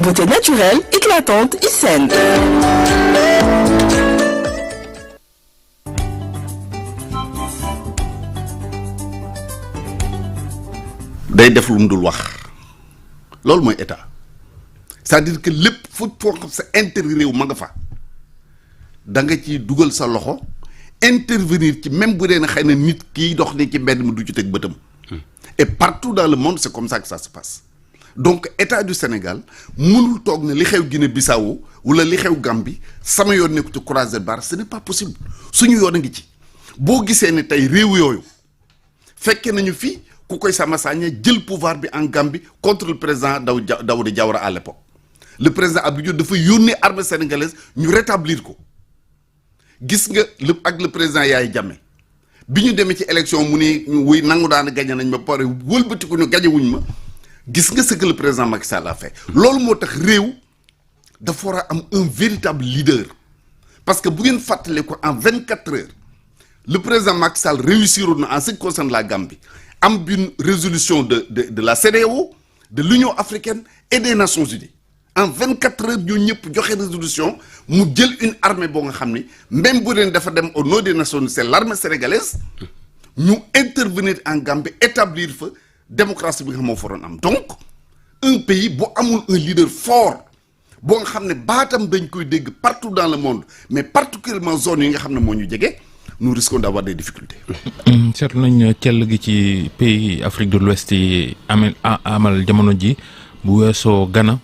Beauté naturelle, éclatante et saine. day def lu mu dul wax loolu mooy état c'est-à-dire que lépp fu foo xam sa intérêt réew ma nga fa da nga ciy dugal sa loxo intervenir ci même bu dee ne xëy na nit kiy dox ni ci mbedd mi du ci teg bëtam. Et partout dans le monde c'est comme ça que ça se passe donc état du Sénégal mënul toog ne li xew Guinée-Bissau wala li xew Gambie sama yoon nekku ci croiser barre ce n'est pas possible suñu yoon a ngi ci boo gisee ne tey réew yooyu fekke nañu fii ku koy Sama Sagna jël pouvoir bi en Gambie contre le président Daouda Diawara à l'époque le président Abdou Diouf dafa yónnee armée sénégalaise ñu rétablir ko gis nga ak le président Yaya Jammeh bi ñu demee ci élection mu ni wuy nangu daana gañe nañ ma pare wëlbatiku ñu gañe wuñ ma gis nga ce que le président Macky Sall a fait loolu moo tax réew dafa war a am un véritable leader parce que bu ngeen fàttale ko en 24 heures le président Macky Sall réussiroon na en ce qui concerne la Gambie am une résolution de la CEDEAO de l'Union africaine et des Nations unies en 24 heures ñoo ñëpp joxe résolution mu jël une armée boo nga xam ni même bu deen dafa dem au nom des Nations unies c'est l'armée sénégalaise ñu intervenir en Gambie établir fa démocratie bi nga xam moo faroon am donc un pays bu amul un leader fort boo nga xam ne baatam dañ koy dégg partout dans le monde mais particulièrement zone yi nga xam ne moo ñu jege nous risquons d'avoir des difficultés. seetlu nañ cell gi ci pays Afrique de l'Ouest yi amal jamono ji bu weesoo Ghana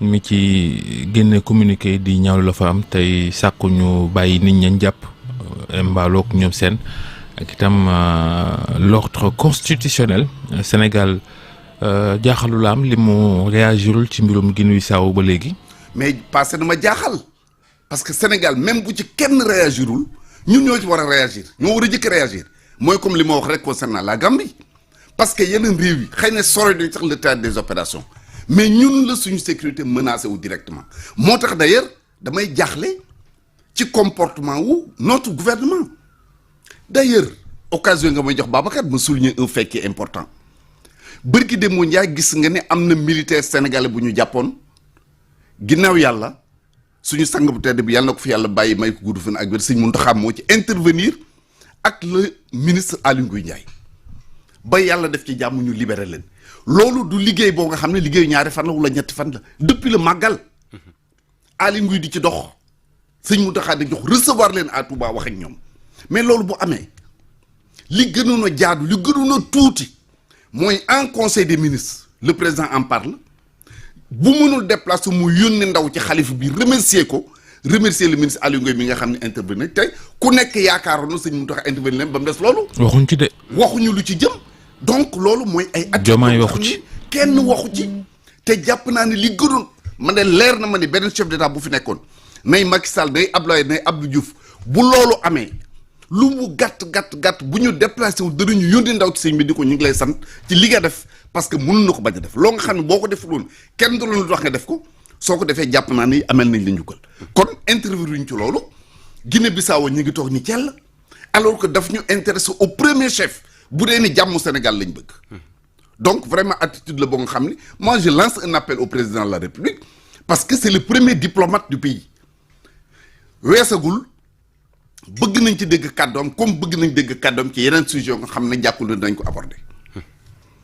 mi ci génne communiqué di ñaaw la fa am tey sàkku ñu bàyyi nit ñañ jàpp mbaaloog ñoom seen ak itam l'ordre constitutionnel Sénégal jaaxalu la am li mu réagirul ci mbirum Guinée-Bissau ba léegi. mais passé na ma jaaxal parce que Sénégal même bu ci kenn réagirul ñun ñoo ci war a réagir ñoo war a jëkk réagir mooy comme li ma wax rek concernant la Gambie parce que yeneen réew yi xëy na sore duñ sax le théâtre des opérations mais ñun la suñu sécurité menacée wu directement moo tax d'ailleurs damay jaaxle ci comportement wu notre gouvernement d'ailleurs occasion nga may jox Babacar ma souligner un fait qui est important bërki de moo Ndiaye gis nga ne am na militaire sénégalais bu ñu jàppoon ginnaaw yàlla suñu sang bu tedd bi yàlla na ko fi yàlla bàyyi may ko gudd fan ak wér Sëñ Mountakha moo ci intervenir ak le ministre Aly Ngouille Ndiaye ba yàlla def ci jàmm ñu libéré leen loolu du liggéey boo nga xam ne liggéeyu ñaari fan la wala ñetti fan la depuis le màggal Aly Ngouille di ci dox Sëñ Mountakha di jox recevoir leen à Touba wax ak ñoom mais loolu bu amee li gënoon a jaadu li gënoon a tuuti mooy en conseil des ministres le président en parle bu mënul déplacer mu yónni ndaw ci xalifa bi remercier le ministre Aly Ngouille mi nga xam ne intervenir tey ku nekk yaakaaroon na Sëñ Mountakha intervenir leen ba mu des loolu. waxuñ ci de. waxuñu lu ci jëm donc loolu mooy ay. Diomaye waxu ci kenn waxu ci. te jàpp naa ne li gënoon man de leer na ma ni beneen chef d'état bu fi nekkoon nay Macky Sall nay Abdoulaye nay Abdou Diouf bu loolu amee lu mu gàtt bu ñu déplacé wu danañu yónni ndaw ci sëñ bi di ko ñu ngi lay sant ci li nga def parce que mënu na ko bañ a def loo nga xam ne boo ko deful woon kenn du la wax nga def ko soo ko defee jàpp naa ni amel nañ la njukkal kon interview ñu ci loolu Guinée-Bissau ñu ngi toog ni cell alors que daf ñu intéressé au premier chef bu dee ni jàmm Sénégal lañ bëgg donc vraiment attitude la boo nga xam ni moi je lance un appel au président de la République parce que c'est le premier diplomate du pays weesagul bëgg nañ ci dégg kàddoom comme bëgg nañ dégg kàddoom ci yeneen sujet yoo nga xam ne jàppul ne dañ ko aborder.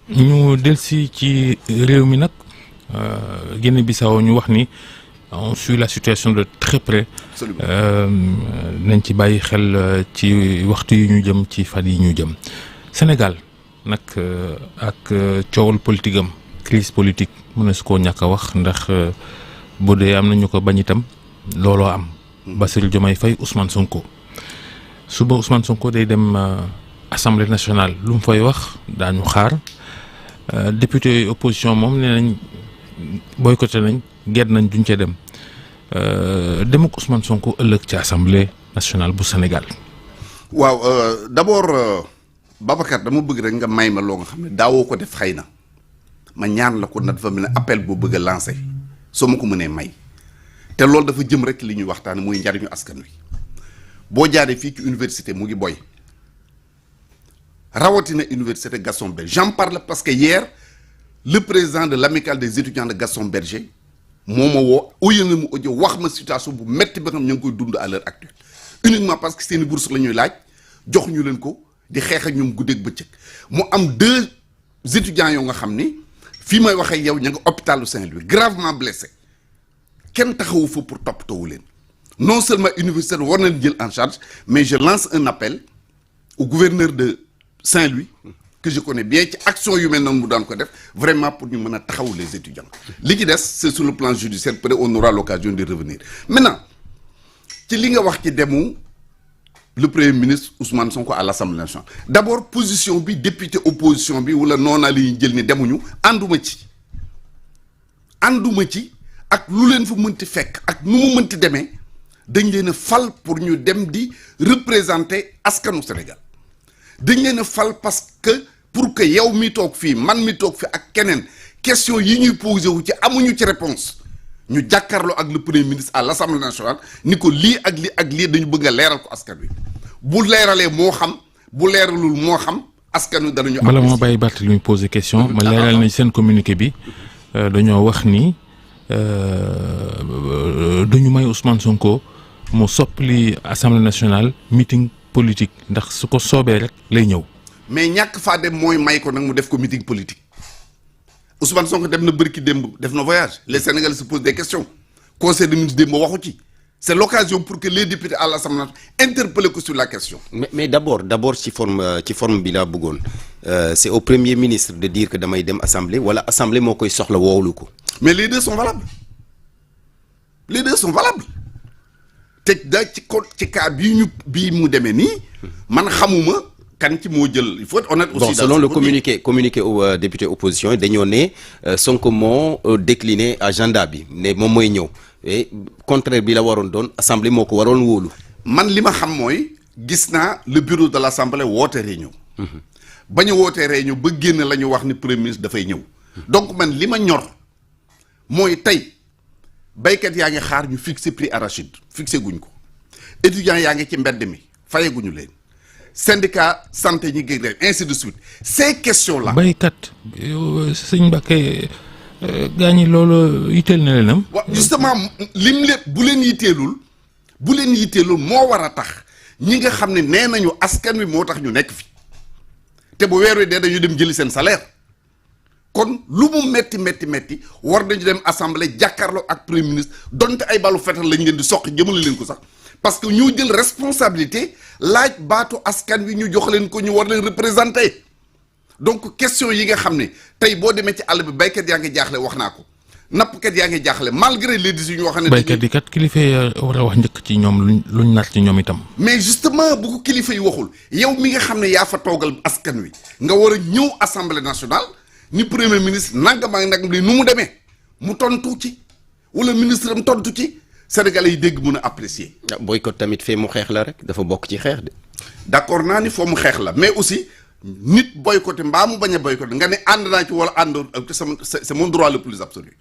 ñu delsi ci réew mi nag Guinée-Bissau ñu wax ni on suit la situation de très près. nañ ci bàyyi xel ci waxtu yi ñu jëm ci fan yi ñu jëm Sénégal nag ak coowal politique am crise politique mën na su koo ñàkk a wax ndax bu dee am na ñu ko bañ itam looloo am. Bassirou Diomaye Faye Ousmane Sonko suba Ousmane Sonko day dem assemblée nationale lu mu fay wax daañu xaar député opposition moom nee nañ boycotté nañ gedd nañ duñ ca dem dem ak Ousmane Sonko ëllëg ci assemblée nationale bu Sénégal. waaw d'abord Babacar dama bëgg rek nga may ma loo nga xam ne daawoo ko def xëy na ma ñaan la ko na dafa mel ne appel boo bëgg a lancer soo ma ko mënee may. te loolu dafa jëm rek li ñuy waxtaan muy njariñu askan wi boo jaaree fii ci université mu ngi boy rawatina université Gaston Berger j'en parle parce que hier le président de l'amicale des étudiants de Gaston Berger moo ma woo audio na mu audio wax ma situation bu metti ba xam ñu ngi koy dund à l'heure actuelle uniquement parce que seeni bourse la ñuy laaj jox ñu leen ko di xeex ak ñoom guddeeg bëccëg mu am 2 étudiants yoo nga xam ni fii may waxee yow ña nga hôpitalu Saint-Louis gravement blessé kenn taxawu fa pour toppatoowu leen non seulement universitaire war nañ jël en charge mais je lance un appel au gouverneur de Saint-Louis que je connais bien ci action yu mel noonu mu daan ko def vraiment pour ñu mën a taxawu les étudiants li ci des c'est sur le plan judiciaire peut-être on aura l'occasion de revenir maintenant ci li nga wax ci demu le premier ministre Ousmane Sonko à l'Assemblée nationale d'abord position bi député opposition bi wala noona li ñu jël ni demuñu ànduma ci ak lu leen fa mënti fekk ak nu mu mënti demee dañ leen a fal pour ñu dem di représenter askanu Sénégal dañ leen a fal parce que pour que yow mi toog fii man mi toog fii ak keneen question yi ñuy posé wu ci amuñu ci réponse ñu jàkkaarloo ak le premier ministre à l'Assemblée nationale ni ko lii ak lii dañu bëgg a leeral ko askan wi bu leeralee moo xam bu leeralul moo xam askan wi danañu. bala moo bàyyi Barthélémy posé question ma leeral nañ seen communiqué bi dañoo wax ni duñu may Ousmane Sonko mu soppali Assemblée nationale meeting politique ndax su ko soobee rek lay ñëw. mais ñàkk faa dem mooy may ko nag mu def ko meeting politique Ousmane Sonko dem na bërki démb def na voyage les Sénégalais se posent des questions conseil des ministres démb waxu ci c'est l'occasion pour que les députés à l'Assemblée interpellent ko sur la question. mais d'abord ci forme bi laa bëggoon c'est au premier ministre de dire que damay dem assemblée wala assemblée moo koy soxla woowlu ko. mais les deux sont valables te da ci cas bii mu demee nii man xamuma kan ci moo jël il faut être honnête aussi. Bon, selon le communiqué au député opposition dañoo ne Sonko moo décliné agenda bi ne moom mooy ñëw et contraire bi la waroon doon assemblée moo ko waroon wóolu. man li ma xam mooy gis naa le bureau de l'assemblée woote réunion. ba ñu wootee réunion ba génn la ñu wax ni premier ministre dafay ñëw. donc man li ma ñor mooy tey baykat yaa ngi xaar ñu fixer prix arachide fixé guñ ko étudiants yaa ngi ci mbedd mi fayeguñu leen. syndicat santé ñi ngi ainsi de suite ces questions là. baykat sëñ Mbacké gaa ñi loolu yitteel na leenam. waaw justement lim lépp bu leen yitteelul moo war a tax ñi nga xam ne nee nañu askan wi moo tax ñu nekk fi te bu weer wi dee dañu dem jëli seen salaire kon lu mu metti war nañu dem assemblée jàkkaarloo ak premier ministre donte ay balu fetal lañ leen di soqi jëmale leen ko sax. parce que ñu jël responsabilité laaj baatu askan wi ñu jox leen ko ñu war leen représenter donc question yi nga xam ne tey boo demee ci àll bi baykat yaa ngi jaaxle wax naa ko nappkat yaa ngi jaaxle malgré les décisions yoo xam ne. baykat yi kat kilifa yi war a wax njëkk ci ñoom luñ nar ci ñoom itam. mais justement bu ko kilifa yi waxul yow mi nga xam ne yaa fa toogal askan wi nga war a ñëw assemblée nationale ni premier ministre nangam ak nangam li nu mu demee mu tontu ci wala ministre am tontu ci. Sénégalais yi dégg mën a apprécier. boycott tamit fee mu xeex la rek dafa bokk ci xeex de. d'accord naa ni foo mu xeex la mais aussi nit boycotté mbaa mu bañ a boycotté nga ne ànd naa ci wala àndoon c'est mon droit le plus absolu.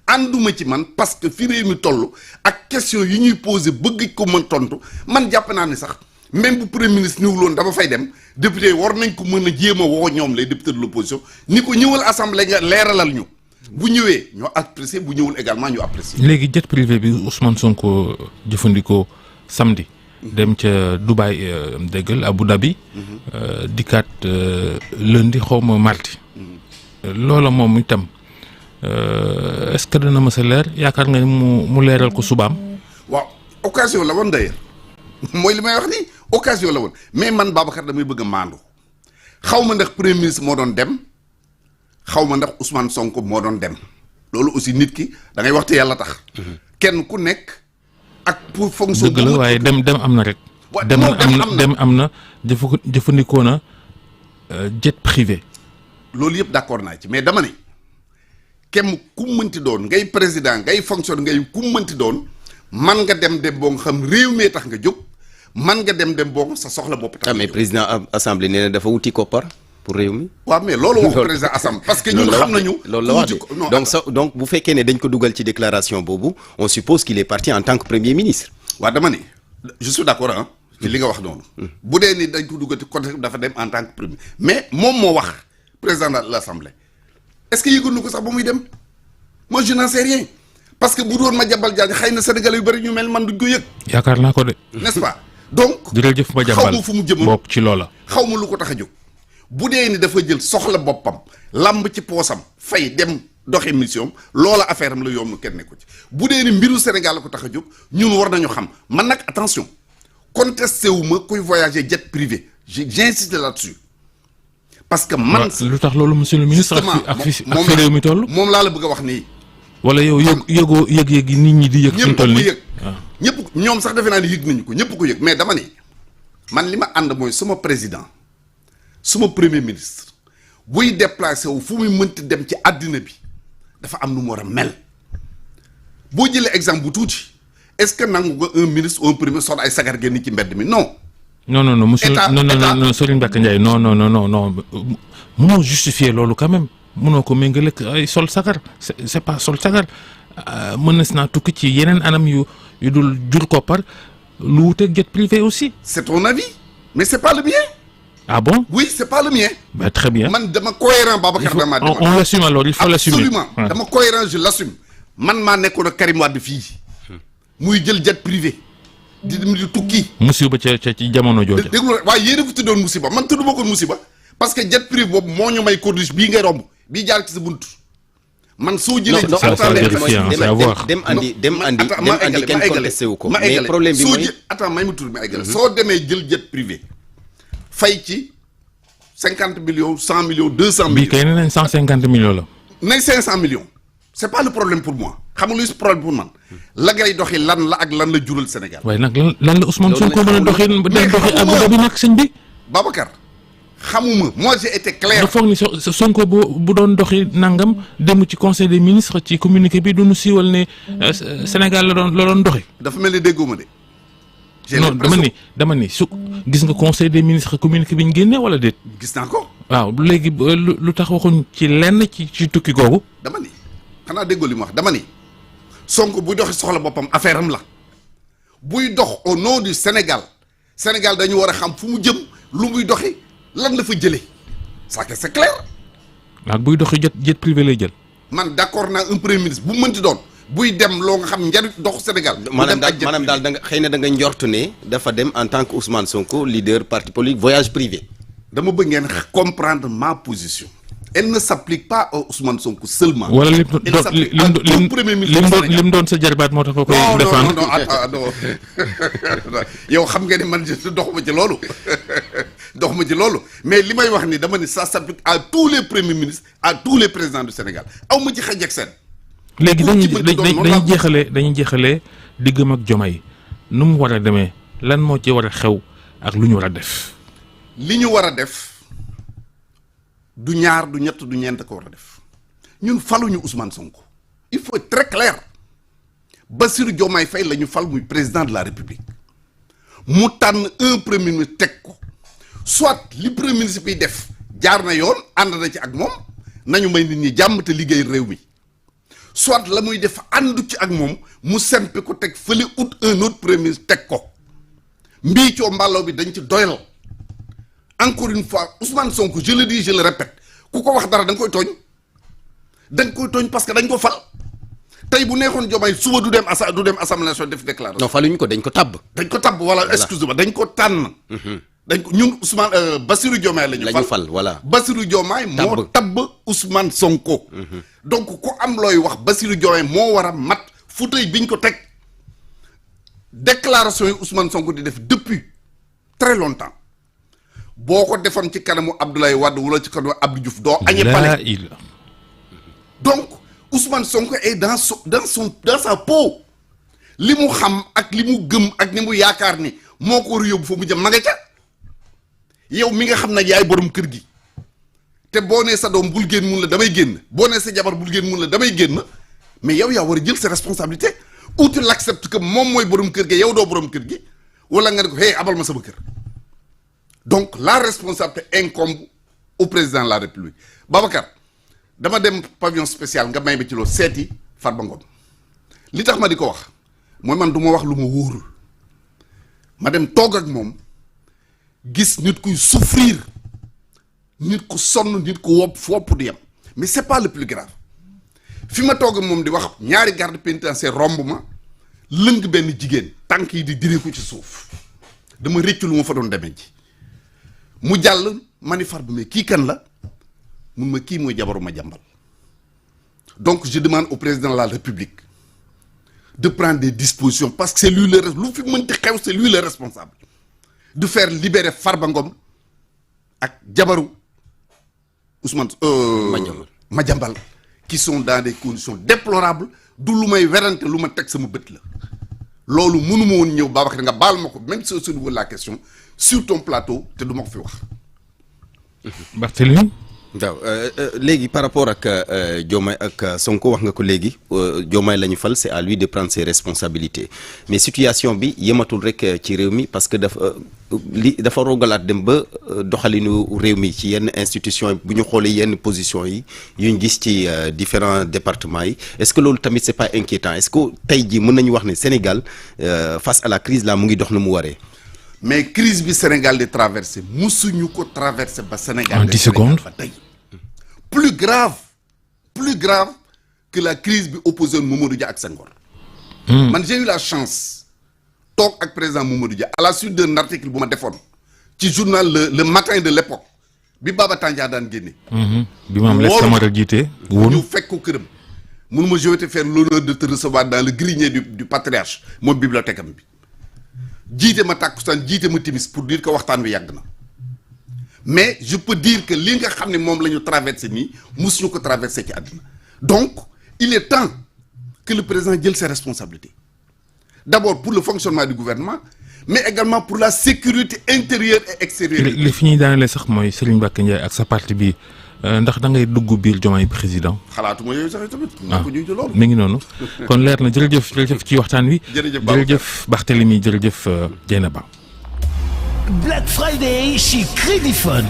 ànduma ci man parce que fi réew mi toll ak question yi ñuy poser bëgg ko mën tontu man jàpp naa ni sax même bu premier ministre ñëwuloon dama fay dem député war nañ ko mën a jéem a woo ñoom les députés de l'opposition ni ko ñëwal assemblée nga leeralal ñu. bu ñëwee ñoo apprécier bu ñëwul également ñu apprécier. léegi jet privé bi Ousmane Sonko jëfandikoo samedi. dem ca Dubaï déggal Abu Dhabi. dikkaat lundi xaw ma mardi. loola moom itam est-ce que dana mës a leer yaakaar nga ni mu leeral ko subaam. waaw occasion la woon d'ailleurs mooy li may wax nii occasion la woon mais man Babacar damay bëgg a maandu xaw ma ndax premier ministre moo doon dem. xaw ma ndax Ousmane Sonko moo doon dem loolu aussi nit ki da ngay wax te yàlla tax. kenn ku nekk ak pour fonction. dëgg la waaye dem am na rek. dem am na jëfandikoo na jet privé. loolu yëpp d'accord naa ci mais dama ne kenn ku mënti doon ngay président ngay fonction ngay ku mënti doon man nga dem boo nga xam réew mi tax nga jóg man nga dem boo nga sa soxla bopp tax. mais président assemblée nee na dafa wuti koppar. pour réew mi. waaw mais loolu wax président Assam parce que ñun xam nañu. loolu la wax donc bu fekkee ne dañ ko dugal ci déclaration boobu on suppose qu'il est parti en tant que premier ministre. waaw dama ne je suis d'accord ah. ci li nga wax noonu. bu dee ni dañ ko dugal ci contexte dafa dem en tant que premier mais moom moo wax président de l'Assemblée est-ce que yëgoon na ko sax ba muy dem moi je n'en sais rien parce que bu doon Madiambal Diagne xëy na Sénégalais yu bëri ñu mel man duñ ko yëg. yaakaar naa ko de. n'est-ce pas donc. jërëjëf Madiambal xaw ma fu mu jëmoon bokk ci loola. xaw ma lu ko tax a jóg bu dee ni dafa jël soxla boppam lamb ci poosam fay dem doxe mission loola affaire am la yomb kenn ne ko ci bu dee ni mbiru Sénégal la ko tax a jóg ñun war nañu xam man nag attention contesté wu ma kuy voyager jet privé j'insiste là-dessus parce que man. lu tax loolu monsieur le ministre. ak fi réew mi toll. moom laa la bëgg a wax nii. wala yow yëgoo yëg-yëg yi nit ñi di yëg. fi mu toll nii ñëpp ñoom sax defe naa ni yëg nañu ko ñëpp ko yëg mais dama ni man li ma ànd mooy suma président suma premier ministre buy déplacé wu fu muy mënti dem ci àddina bi dafa am nu mu war a mel boo jëlee exemple bu tuuti est-ce que nangu nga un ministre ou un premier sol ay sagar génn ci mbedd mi non. non monsieur non Serigne Mbacké Ndiaye non mënoo justifier loolu quand même mënoo ko méngale ay sol sagar c'est pas sol sagar mën na si naa tukki ci yeneen anam yu dul jur koppar lu wuteeg jet privé aussi. c'est ton avis mais c'est pas le mien. Ah bon? Oui, c'est pas le mien. Bah, très bien. Man, dama cohérent, Babacar Dama. On l'assume alors, il faut l'assumer. Absolument. Ouais. Dama cohérent, je l'assume. Man, ma nekkoon ak Karim Wade fii muy jël jet privé. di tukki. musiba ci jamono jooju. déglu rek waaye yéen a ko tuddoon musiba man tudd ma ko musiba parce que jet privé boobu moo ñu may corniche bii ngay romb bii jaar ci sa buntu. man soo jëlee. dem andi kenn contesté wu ko. mais problème bi mooy attends may ma tur mi eggale. soo demee jël jet privé. fay ci 50 millions 100 millions 200 millions. bii kay nee nañ 150 millions la. nañ 500 millions. c'est pas le problème pour moi xam nga luy problème pour man la ngay doxi lan la ak lan la jural Sénégal. waaye nag lan la Ousmane Sonko mën a doxi Abu Dhabi nag sëñ bi. Babacar xamuma moi j'ai été clair. nga foog ni Sonko bu doon doxi nangam dem ci conseil des ministres ci communiqué bi duñu siiwal ne Sénégal la doon doxi. dafa mel ni déggoo ma de. non dama ni su gis nga conseil des ministres communiqué bi ñu génnee wala déet. gis naa ko. waaw léegi lu tax waxuñ ci lenn ci tukki googu. dama ni xanaa déggoo li mu wax dama ni Sonko buy doxi soxla boppam affaire am la buy dox au nom du Sénégal dañu war a xam fu mu jëm lu muy doxi lan la fa jëlee ça c'est clair. waaw buy doxi jet privé lay jël. man d'accord naa un premier ministre bu mu mënti doon. buy dem loo nga xam njariñ doxu Sénégal. maanaam daal da nga xëy na da nga njort ne dafa dem en tant que Ousmane Sonko leader parti politique voyage privé. dama bëgg ngeen comprendre ma position. elle ne s'applique pas à Ousmane Sonko seulement. wala lim doon sa jarbaat moo tax ko koy défendre. non yow xam nga ni man doxuma ci loolu doxuma ci loolu mais li may wax ni dama ni ça s'applique à tous les premiers ministres à tous les présidents du Sénégal aw ma ci xaj ak seen. léegi dañuy jeexalee diggam ak Diomaye nu mu war a demee lan moo ci war a xew ak lu ñu war a def. li ñu war a def du ñaar du ñett du ñeent ko war a def ñun faluñu Ousmane Sonko il faut être très clair Bassirou Diomaye Faye la ñu fal muy président de la République mu tànn un premier ministre teg ko soit li premier ministre bi def jaar na yoon ànd na ci ak moom nañu may nit ñi jàmm te liggéey réew mi. soit la muy def àndu ci ak moom mu sempi ko teg fële ut un autre premier ministre teg ko mbiicoo mbàllaw bi dañ ci doyal encore une fois Ousmane Sonko je le dis je le répète ku ko wax dara da nga koy tooñ parce que dañ ko fal tey bu neexoon Diomaye suba du dem assemblée nationale def déclaration. non faluñu ko dañ ko tabb voilà excuse-moi dañ ko tànn. dañ ko ñun Ousmane Bassirou Diomaye la ñu fal voilà. Bassirou Diomaye moo tabb Ousmane Sonko. donc ku am looy wax Bassirou Diomaye moo war a mat fauteuil biñ ko teg déclaration yi Ousmane Sonko di def depuis très longtemps boo ko defoon ci kanamu Abdoulaye Wade wala ci kanamu Abdou Diouf doo añe pale donc Ousmane Sonko est dans sa peau li mu xam ak li mu gëm ak ni mu yaakaar ni moo ko war a yóbbu fa mu jëm ma nga ca yow mi nga xam ne yaay borom kër gi te boo nee sa doom bul génn mun la damay génn boo nee sa jabar bul génn mun la damay génn mais yow yaa war a jël sa responsabilité ou tu l'acceptes que moom mooy borom kër gi yow doo borom kër gi wala nga ne ko hey abal ma sama kër donc la responsabilité incombe au président de la République. Babacar dama dem pavillon spécial nga may ba ci loolu seeti Farba Ngom li tax ma di ko wax mooy man du ma wax lu ma wóorul ma dem toog ak moom gis nit kuy souffrir nit ku sonn nit ku wopp di yem mais c'est pas le plus grave fi ma toog moom di wax ñaari garde pénitentiaire romb ma lëng benn jigéen tànk yi di diree ko ci suuf dama rëccu lu ma fa doon demee ji mu jàll ma ni Farba mais kii kan la mun ma kii mooy jabaru Madiambal. Donc je demande au président de la République de prendre des dispositions parce que c'est lui le c'est lui le responsable de faire libérer Farba Ngom ak jabaru Ousmane Madiambal qui sont dans des conditions déplorables du lu may werante lu ma teg sama bët la loolu mënuma woon ñëw Babacar nga baal ma ko même si au niveau de la question sur ton plateau te du ma ko fi wax. Barthélémy. waaw léegi par rapport ak Diomaye ak Sonko wax nga ko léegi Diomaye la ñu fal c'est à lui de prendre ses responsabilités mais situation bi yematul rek ci réew mi parce que dafa rogalaat dem ba doxalinu réew mi ci yenn institution bu ñu xoolee yenn position yi yuñ gis ci différents départements yi est-ce que loolu tamit c'est pas inquiétant est-ce que tey jii mën nañu wax ne Sénégal face à la crise là mu ngi dox na mu waree. mais crise bi Sénégal di traversé musuñu ko traversé ba Sénégal. En 10 secondes ba tey plus grave que la crise bi opposé Mamadou Dia ak Senghor. man j'ai eu la chance toog ak président Mamadou Dia à la suite d'un article bu ma defoon ci journal le matin de l'époque bi Baba Tandia daan génne. bi ma am les Camara jiite woon ñu fekk ko këram. mun ma je vais te faire l'honneur de te recevoir dans le grenier du patriarche moom bibliothèque am bi. jiite ma tàkkusaan jiite ma timis pour dire que waxtaan wi yàgg na mais je peux dire que li nga xam ne moom la ñu traversé nii mosuñu ko traversé ci àddina donc il est temps que le président jël ses responsabilités d'abord pour le fonctionnement du gouvernement mais également pour la sécurité intérieure et extérieure. li fi ñuy daanelee sax mooy Serigne Mbacké Ndiaye ak sa parti bi ndax da ngay dugg biir Diomaye président. xalaatuma yooyu sax tamit. ko ñuy loolu. mi ngi noonu kon leer na jërëjëf ci waxtaan wi. jërëjëf Barthélémy jërëjëf Dieynaba. Black Friday chez Crédit Phone.